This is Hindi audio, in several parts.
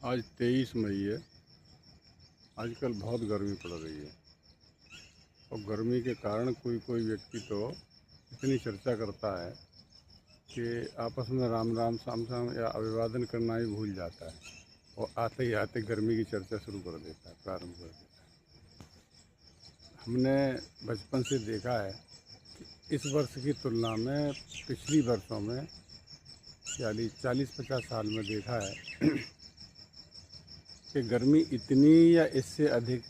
आज 23 मई है। आजकल बहुत गर्मी पड़ रही है और गर्मी के कारण कोई कोई व्यक्ति तो इतनी चर्चा करता है कि आपस में राम राम शाम शाम या अभिवादन करना ही भूल जाता है और आते ही आते गर्मी की चर्चा शुरू कर देता है, प्रारंभ कर देता है। हमने बचपन से देखा है कि इस वर्ष की तुलना में पिछली वर्षों में 40-50 साल में देखा है कि गर्मी इतनी या इससे अधिक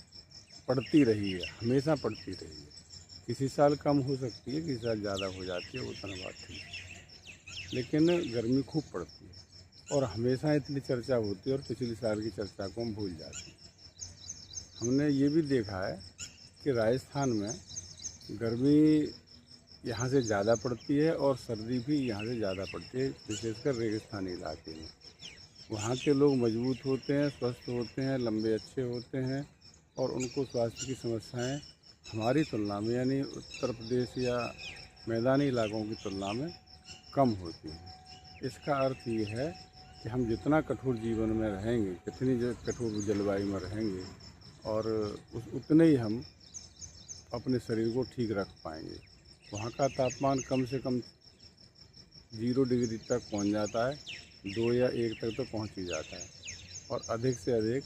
पड़ती रही है, हमेशा पड़ती रही है। किसी साल कम हो सकती है, किसी साल ज़्यादा हो जाती है, उतना बात ठीक है, लेकिन गर्मी खूब पड़ती है और हमेशा इतनी चर्चा होती है और पिछले साल की चर्चा को हम भूल जाते हैं। हमने ये भी देखा है कि राजस्थान में गर्मी यहाँ से ज़्यादा पड़ती है और सर्दी भी यहाँ से ज़्यादा पड़ती है, विशेषकर रेगिस्तानी इलाके में। वहाँ के लोग मजबूत होते हैं, स्वस्थ होते हैं, लंबे अच्छे होते हैं और उनको स्वास्थ्य की समस्याएं हमारी तुलना में यानी उत्तर प्रदेश या मैदानी इलाकों की तुलना में कम होती हैं। इसका अर्थ ये है कि हम जितना कठोर जीवन में रहेंगे, कितनी कठोर जलवायु में रहेंगे और उतने ही हम अपने शरीर को ठीक रख पाएंगे। वहाँ का तापमान कम से कम 0 डिग्री तक पहुँच जाता है, 2 या 1 तक तो पहुँच ही जाता है और अधिक से अधिक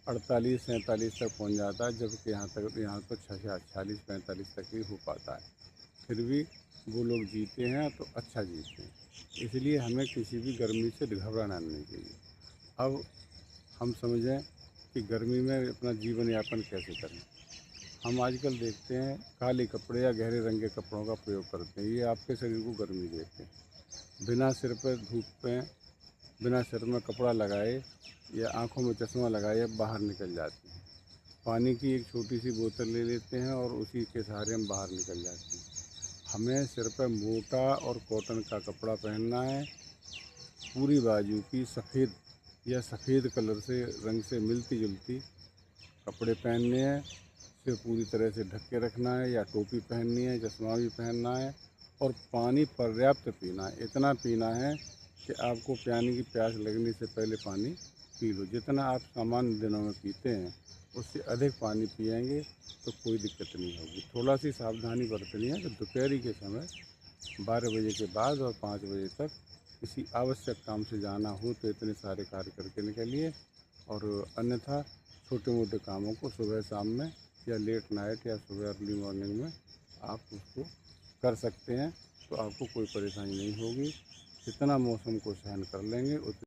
48-47 तक पहुँच जाता है, जबकि यहाँ तो 46-45 तक ही हो पाता है। फिर भी वो लोग जीते हैं तो अच्छा जीते हैं, इसलिए हमें किसी भी गर्मी से घबराना नहीं चाहिए। अब हम समझें कि गर्मी में अपना जीवन यापन कैसे करें। हम आजकल देखते हैं काले कपड़े या गहरे रंग के कपड़ों का प्रयोग करते हैं, ये आपके शरीर को गर्मी देते हैं। बिना सिर पर धूप पे, बिना सिर में कपड़ा लगाए या आँखों में चश्मा लगाए बाहर निकल जाते हैं। पानी की एक छोटी सी बोतल ले लेते हैं और उसी के सहारे हम बाहर निकल जाते हैं। हमें सिर पर मोटा और कॉटन का कपड़ा पहनना है, पूरी बाजू की सफ़ेद या सफ़ेद कलर से रंग से मिलती जुलती कपड़े पहनने हैं, सिर पूरी तरह से ढक के रखना है या टोपी पहननी है, चश्मा भी पहनना है और पानी पर्याप्त पीना है। इतना पीना है कि आपको पानी की प्यास लगने से पहले पानी पी लो। जितना आप सामान्य दिनों में पीते हैं उससे अधिक पानी पिएंगे तो कोई दिक्कत नहीं होगी। थोड़ा सी सावधानी बरतनी है कि दोपहर के समय 12 बजे के बाद और 5 बजे तक किसी आवश्यक काम से जाना हो तो इतने सारे कार्य करके निकलिए और अन्यथा छोटे मोटे कामों को सुबह शाम में या लेट नाइट या सुबह अर्ली मॉर्निंग में आप उसको कर सकते हैं, तो आपको कोई परेशानी नहीं होगी। जितना मौसम को सहन कर लेंगे उतना